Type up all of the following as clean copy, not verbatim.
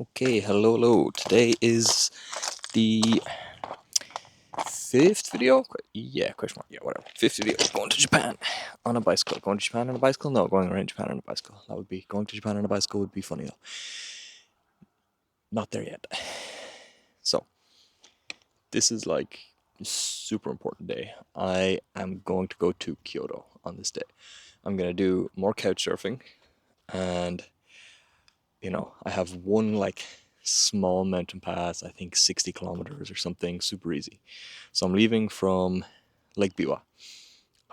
Okay, hello. Today is the fifth video? Yeah, question mark. Yeah, whatever. Fifth video. Going to Japan on a bicycle. Going to Japan on a bicycle? No, going around Japan on a bicycle. That would be going to Japan on a bicycle would be funny though. Not there yet. So, this is like a super important day. I am going to go to Kyoto on this day. I'm gonna do more couch surfing and I have one like small mountain pass, I think 60 kilometers or something, super easy. So I'm leaving from Lake Biwa.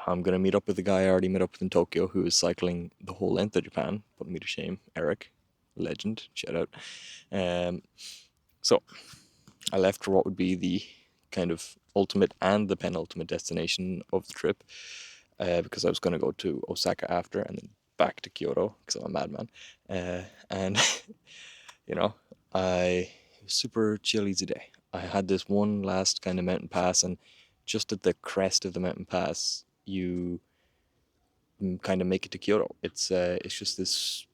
I'm going to meet up with the guy I already met up with in Tokyo who is cycling the whole length of Japan, putting me to shame. Eric, legend, shout out. Um, so I left for what would be the kind of ultimate and the penultimate destination of the trip because I was going to go to Osaka after and then back to Kyoto because I'm a madman. And you know, it was super chill, easy day. I had this one last kind of mountain pass, and just at the crest of the mountain pass, you kind of make it to Kyoto. It's just this.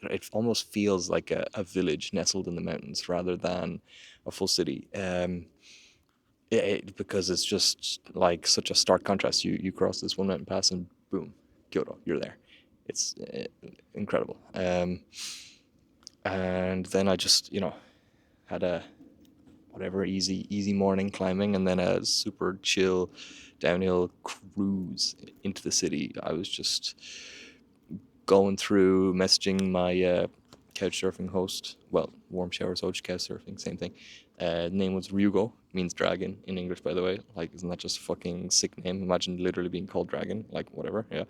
It almost feels like a village nestled in the mountains rather than a full city. Because it's just like such a stark contrast. You cross this one mountain pass, and boom, Kyoto, you're there. It's incredible. And then I just had a whatever easy morning climbing and then a super chill downhill cruise into the city. I was just going through messaging my couch surfing host. Well, warm showers, couch surfing, same thing. Name was Ryugo, means dragon in English, by the way. Like, isn't that just a fucking sick name? Imagine literally being called dragon. Like, whatever. Yeah.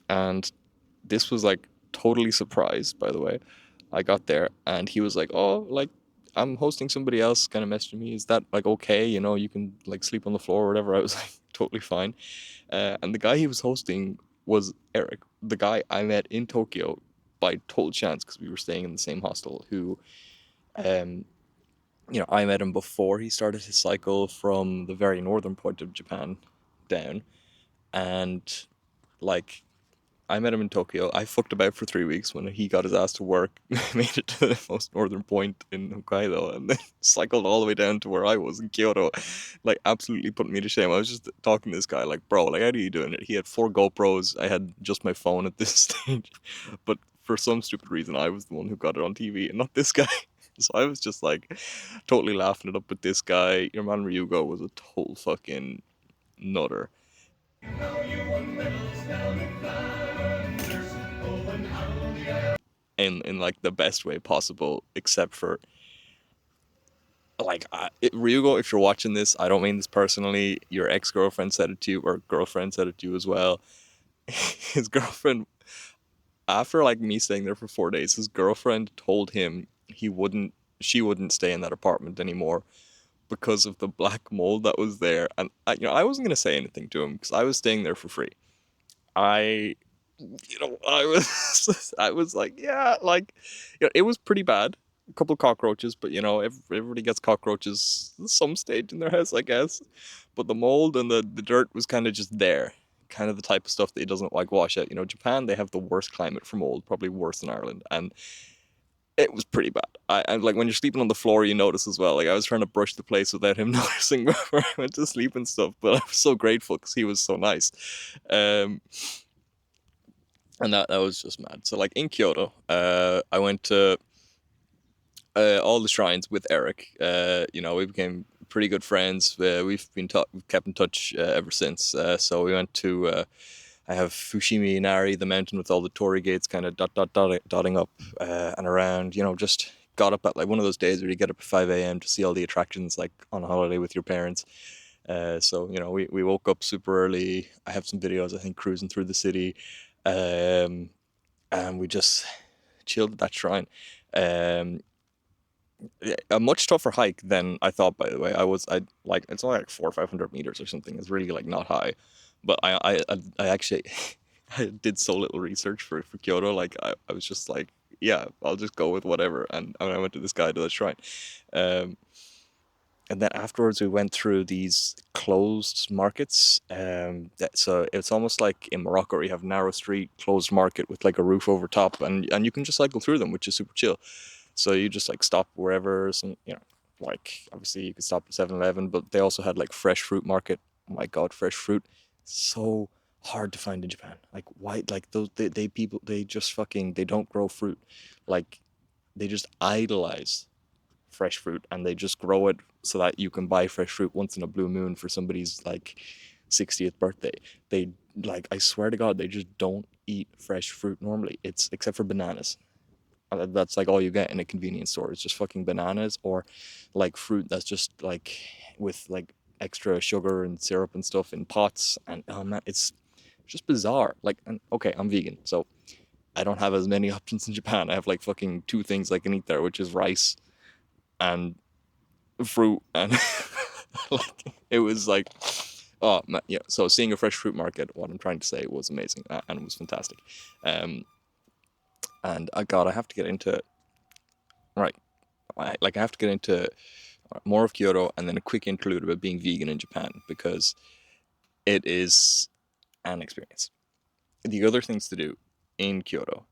And this was like totally surprised, by the way. I got there and he was like, "Oh, like I'm hosting somebody else," kind of messaging me. "Is that like okay? You can like sleep on the floor or whatever." I was like, totally fine. And the guy he was hosting was Eric, the guy I met in Tokyo by total chance because we were staying in the same hostel. Who, um, I met him before he started his cycle from the very northern point of Japan down, and like I met him in Tokyo. I fucked about for 3 weeks when he got his ass to work, made it to the most northern point in Hokkaido, and then cycled all the way down to where I was in Kyoto. Like, absolutely putting me to shame. I was just talking to this guy, like, bro, like, how are you doing it? He had 4 GoPros. I had just my phone at this stage. But for some stupid reason, I was the one who got it on TV and not this guy. So I was just like totally laughing it up with this guy. Your man Ryugo was a total fucking nutter. In like the best way possible, except for like Ryugo, if you're watching this, I don't mean this personally. Your ex-girlfriend said it to you, or girlfriend said it to you as well. His girlfriend, after like me staying there for 4 days, his girlfriend told him she wouldn't stay in that apartment anymore because of the black mold that was there. And I wasn't gonna say anything to him because I was staying there for free. I I was I was like, yeah, like, it was pretty bad. A couple of cockroaches, but everybody gets cockroaches at some stage in their house, I guess. But the mold and the dirt was kind of just there, kind of the type of stuff that it doesn't like wash out. Japan, they have the worst climate for mold, probably worse than Ireland, and it was pretty bad. And like when you're sleeping on the floor, you notice as well. Like I was trying to brush the place without him noticing before I went to sleep and stuff, but I was so grateful because he was so nice. Um, and that was just mad. So like in Kyoto, I went to all the shrines with Eric. We became pretty good friends. We've kept in touch ever since. So we went to I have Fushimi Inari, the mountain with all the torii gates, kind of dotting up and around. Just got up at like one of those days where you get up at 5 a.m. to see all the attractions, like on a holiday with your parents. So we woke up super early. I have some videos, I think, cruising through the city, um, and we just chilled at that shrine. Um, a much tougher hike than I thought. By the way, I like it's only like 400 or 500 meters or something. It's really like not high, but I actually I did so little research for Kyoto. Like I was just like, yeah, I'll just go with whatever. And I went to this guy to the shrine. Um, and then afterwards we went through these closed markets. So it's almost like in Morocco where you have narrow street closed market with like a roof over top, and you can just cycle through them, which is super chill. So you just like stop wherever, some, like obviously you could stop at 7-Eleven, but they also had like fresh fruit market. Oh my God, fresh fruit. So hard to find in Japan. Like why, like those, they people, they just fucking, they don't grow fruit. Like they just idolize fresh fruit and they just grow it so that you can buy fresh fruit once in a blue moon for somebody's like 60th birthday. They, like, I swear to God, they just don't eat fresh fruit normally. It's except for bananas. That's like all you get in a convenience store. It's just fucking bananas or like fruit that's just like with like extra sugar and syrup and stuff in pots. And oh man, it's just bizarre. Like, and okay, I'm vegan, so I don't have as many options in Japan. I have like fucking two things I can eat there, which is rice and fruit. And like it was like, oh man, yeah. So seeing a fresh fruit market, what I'm trying to say, was amazing, and it was fantastic. Um, and God, I have to get into, right. I have to get into more of Kyoto and then a quick interlude about being vegan in Japan because it is an experience. The other things to do in Kyoto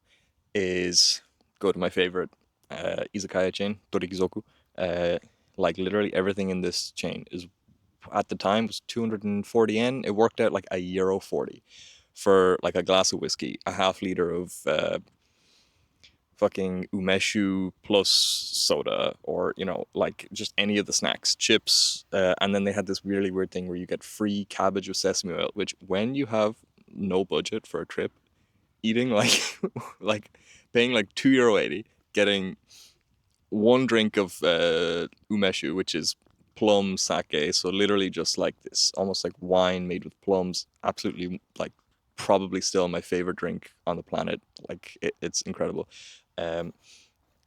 is go to my favorite izakaya chain, Torikizoku. Uh, like literally everything in this chain is, at the time, was 240 yen. It worked out like a euro 40 for like a glass of whiskey, a half liter of fucking umeshu plus soda, or like just any of the snacks, chips, and then they had this really weird thing where you get free cabbage with sesame oil, which when you have no budget for a trip, eating like like paying like €2.80, getting one drink of umeshu, which is plum sake, so literally just like this almost like wine made with plums, absolutely like probably still my favorite drink on the planet. Like it's incredible. um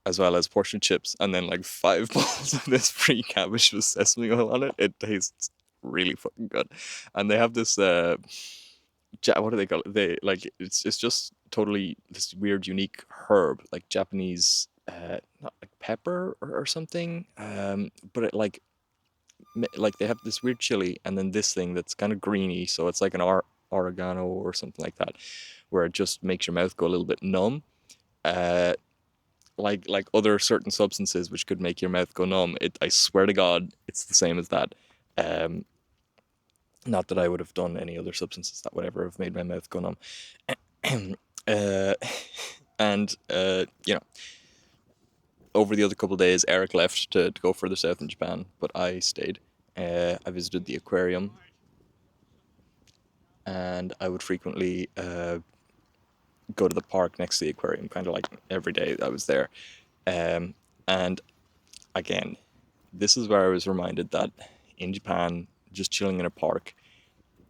as well as portion chips, and then like five balls of this free cabbage with sesame oil on it. It tastes really fucking good. And they have this what do they call it? They like it's just totally this weird, unique herb, like Japanese, not like pepper or something. But it like they have this weird chili, and then this thing that's kind of greeny, so it's like an oregano or something like that, where it just makes your mouth go a little bit numb. Uh, like other certain substances which could make your mouth go numb. I swear to God, it's the same as that. Um, Not that I would have done any other substances that would ever have made my mouth go numb. uh, and over the other couple of days, Eric left to go further south in Japan, but I stayed. I visited the aquarium, and I would frequently go to the park next to the aquarium, kind of like every day I was there. And again, this is where I was reminded that in Japan, just chilling in a park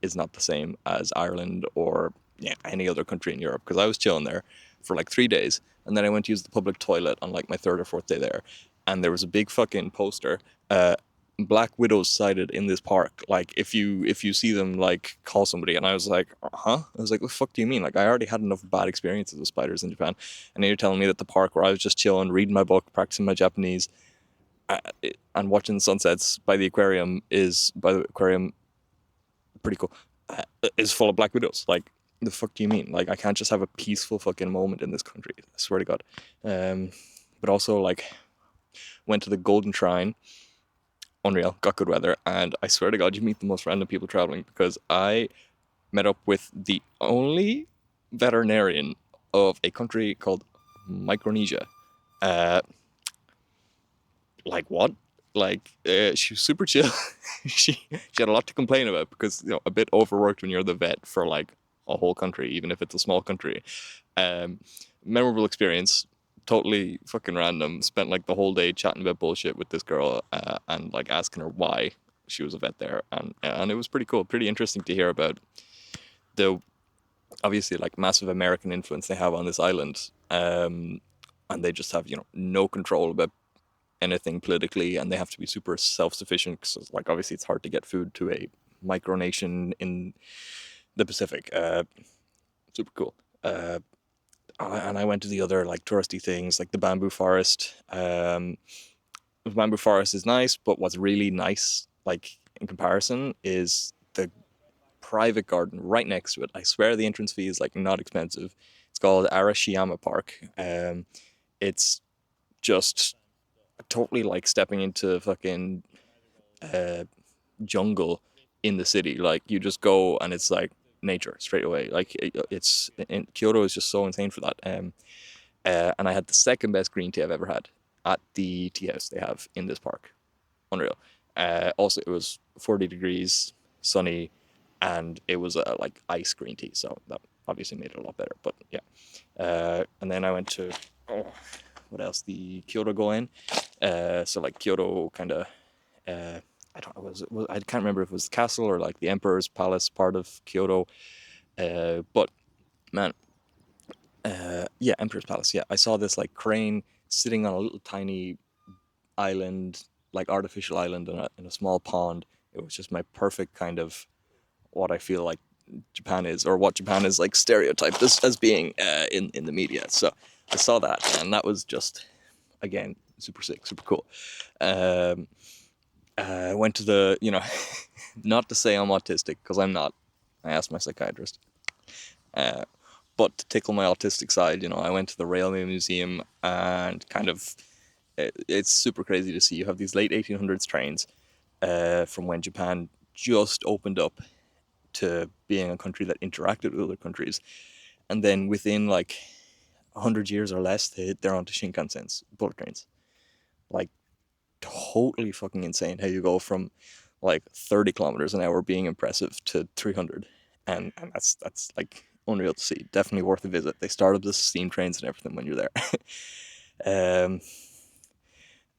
is not the same as Ireland or any other country in Europe. Because I was chilling there for like 3 days, and then I went to use the public toilet on like my third or fourth day there, and there was a big fucking poster. Black widows sighted in this park. Like if you see them, like call somebody. And I was like, huh? I was like, what the fuck do you mean? Like I already had enough bad experiences with spiders in Japan, and now you're telling me that the park where I was just chilling, reading my book, practicing my Japanese, uh, and watching the sunsets by the aquarium, pretty cool, is full of black widows. Like the fuck do you mean? Like I can't just have a peaceful fucking moment in this country. I swear to God. Um, but also like went to the Golden Shrine. Unreal. Got good weather, and I swear to God, you meet the most random people traveling, because I met up with the only veterinarian of a country called Micronesia. Uh, like what? Like she was super chill. She had a lot to complain about because a bit overworked when you're the vet for like a whole country, even if it's a small country. Um, Memorable experience. Totally fucking random. Spent like the whole day chatting about bullshit with this girl, and like asking her why she was a vet there, and it was pretty cool, pretty interesting to hear about the obviously like massive American influence they have on this island. And they just have no control about anything politically, and they have to be super self-sufficient because like obviously it's hard to get food to a micronation in the Pacific. Super cool. And I went to the other like touristy things, like the bamboo forest. The bamboo forest is nice, but what's really nice, like in comparison, is the private garden right next to it. I swear the entrance fee is like not expensive. It's called Arashiyama Park. It's just totally like stepping into fucking uh, jungle in the city. Like you just go and it's like nature straight away. Like it's in Kyoto is just so insane for that. And I had the second best green tea I've ever had at the tea house they have in this park. Unreal. Also, it was 40 degrees, sunny, and it was like ice green tea, so that obviously made it a lot better. But yeah, and then I went to what else? The Kyoto Goen. So like Kyoto kind of. I don't know. I can't remember if it was the castle or like the Emperor's Palace part of Kyoto. But man, yeah, Emperor's Palace. Yeah, I saw this like crane sitting on a little tiny island, like artificial island in a small pond. It was just my perfect kind of what I feel like Japan is, or what Japan is like stereotyped as being in the media. So I saw that, and that was just again super sick, super cool. Um, I went to the, not to say I'm autistic because I'm not. I asked my psychiatrist. Uh, but to tickle my autistic side, I went to the Railway Museum and kind of it's super crazy to see. You have these late 1800s trains from when Japan just opened up to being a country that interacted with other countries. And then within like 100 years or less, they're onto Shinkansens, bullet trains. Like, totally fucking insane how you go from like 30 kilometers an hour being impressive to 300. And that's like unreal to see. Definitely worth a visit. They started the steam trains and everything when you're there.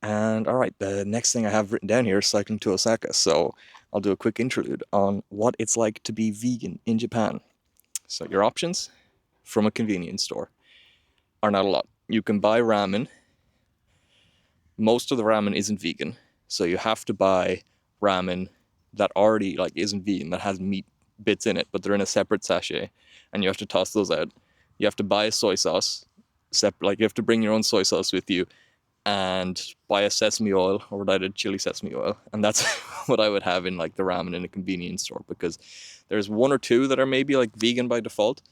And all right, the next thing I have written down here is cycling to Osaka. So I'll do a quick interlude on what it's like to be vegan in Japan. So your options from a convenience store are not a lot. You can buy ramen. Most of the ramen isn't vegan, so you have to buy ramen that already like isn't vegan, that has meat bits in it, but they're in a separate sachet, and you have to toss those out. You have to buy a soy sauce, like you have to bring your own soy sauce with you, and buy a sesame oil, or what I did, chili sesame oil, and that's what I would have in like the ramen in a convenience store, because there's one or two that are maybe like vegan by default,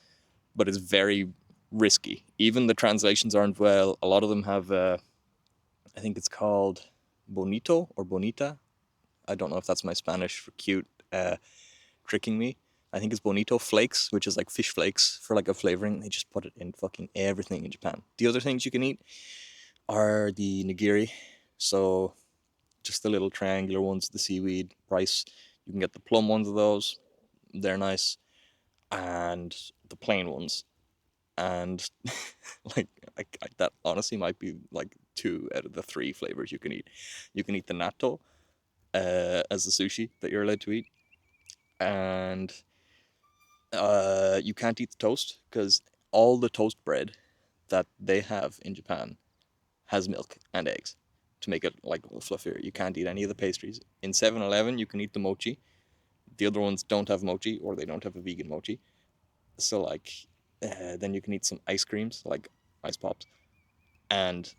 but it's very risky. Even the translations aren't well. A lot of them have, I think it's called bonito or bonita. I don't know if that's my Spanish for cute, tricking me. I think it's bonito flakes, which is like fish flakes for like a flavoring. They just put it in fucking everything in Japan. The other things you can eat are the nigiri. So just the little triangular ones, the seaweed rice. You can get the plum ones of those. They're nice. And the plain ones. And like, that honestly might be like two out of the three flavors you can eat. You can eat the natto as the sushi that you're allowed to eat, and you can't eat the toast because all the toast bread that they have in Japan has milk and eggs to make it like a little fluffier. You can't eat any of the pastries. In 7-Eleven, you can eat the mochi. The other ones don't have mochi, or they don't have a vegan mochi. So like, then you can eat some ice creams like ice pops and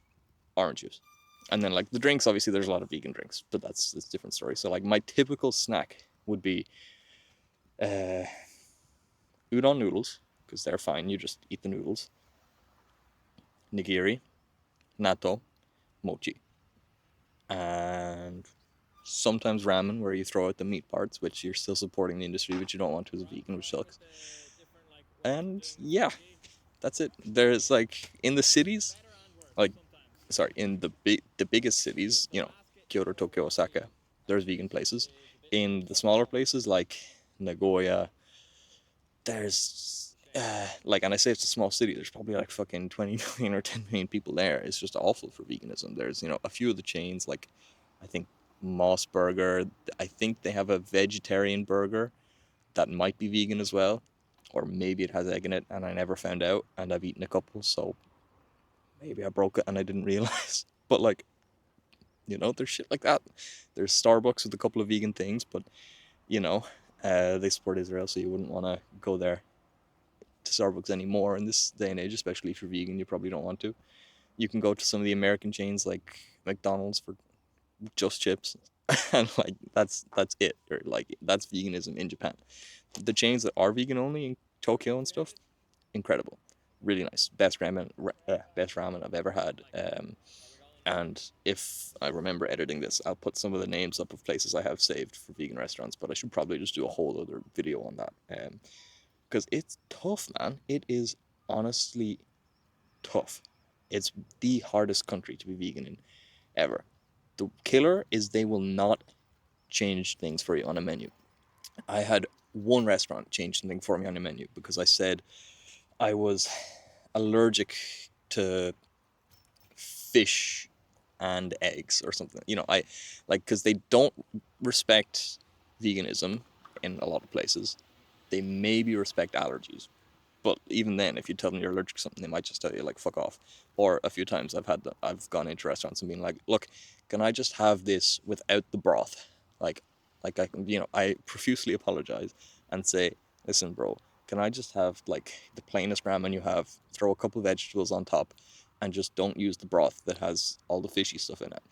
orange juice. And then like the drinks, obviously there's a lot of vegan drinks, but that's a different story. So like my typical snack would be uh, udon noodles, because they're fine. You just eat the noodles. Nigiri, natto, mochi, and sometimes ramen, where you throw out the meat parts, which you're still supporting the industry, which you don't want to as a vegan, which sucks. And yeah, that's it. There's like in the cities, like sorry, in the biggest cities, Kyoto, Tokyo, Osaka, there's vegan places. In the smaller places like Nagoya, there's like, and I say it's a small city, there's probably like fucking 20 million or 10 million people there. It's just awful for veganism. There's, a few of the chains, like I think Moss Burger, I think they have a vegetarian burger that might be vegan as well, or maybe it has egg in it and I never found out, and I've eaten a couple, so maybe I broke it and I didn't realize. But like, there's shit like that. There's Starbucks with a couple of vegan things, but you know, they support Israel, so you wouldn't want to go there to Starbucks anymore in this day and age, especially if you're vegan. You probably don't want to. You can go to some of the American chains like McDonald's for just chips, and like that's it. Or like that's veganism in Japan. The chains that are vegan only in Tokyo and stuff, incredible, really nice. Best ramen I've ever had. And if I remember editing this, I'll put some of the names up of places I have saved for vegan restaurants, but I should probably just do a whole other video on that. Because it's tough, man. It is honestly tough. It's the hardest country to be vegan in ever. The killer is they will not change things for you on a menu. I had one restaurant change something for me on a menu because I said I was allergic to fish and eggs or something. I like, because they don't respect veganism in a lot of places. They maybe respect allergies, but even then, if you tell them you're allergic to something, they might just tell you like fuck off. Or a few times I've gone into restaurants and been like, look, can I just have this without the broth? Like, I can, I profusely apologize and say, listen, bro, can I just have like the plainest ramen you have? Throw a couple of vegetables on top, and just don't use the broth that has all the fishy stuff in it.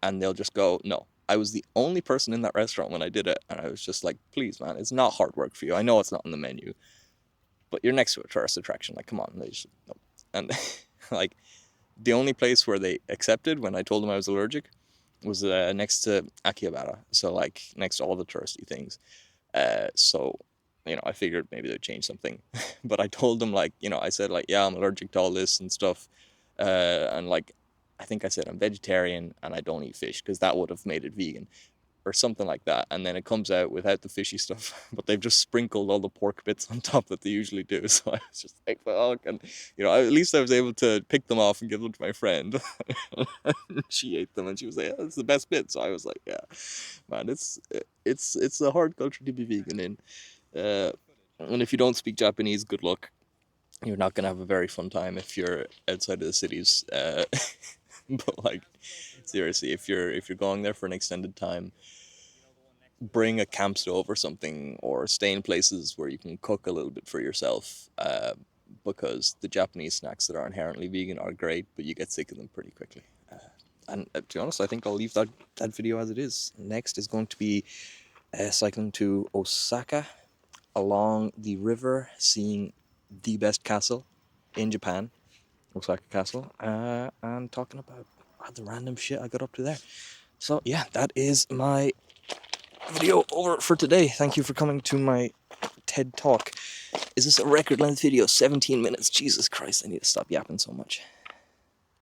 And they'll just go, no. I was the only person in that restaurant when I did it, and I was just like, please, man, it's not hard work for you. I know it's not on the menu, but you're next to a tourist attraction. Like, come on, they just, no. And like, the only place where they accepted when I told them I was allergic was next to Akihabara, so like next to all the touristy things. So, I figured maybe they'd change something, but I told them like, I said like, yeah, I'm allergic to all this and stuff, and like, I think I said I'm vegetarian and I don't eat fish because that would have made it vegan or something like that, and then it comes out without the fishy stuff, but they've just sprinkled all the pork bits on top that they usually do. So I was just like, fuck, and at least I was able to pick them off and give them to my friend. She ate them and she was like, yeah, it's the best bit. So I was like, yeah, man, it's a hard culture to be vegan in, and if you don't speak Japanese, good luck. You're not gonna have a very fun time if you're outside of the cities. But like, seriously, if you're going there for an extended time, bring a camp stove or something, or stay in places where you can cook a little bit for yourself, because the Japanese snacks that are inherently vegan are great, but you get sick of them pretty quickly. And to be honest, I think I'll leave that video as it is. Next is going to be cycling to Osaka along the river, seeing the best castle in Japan, Osaka Castle, and talking about the random shit I got up to there. So yeah, that is my video over for today. Thank you for coming to my TED Talk. Is this a record length video? 17 minutes. Jesus Christ, I need to stop yapping so much.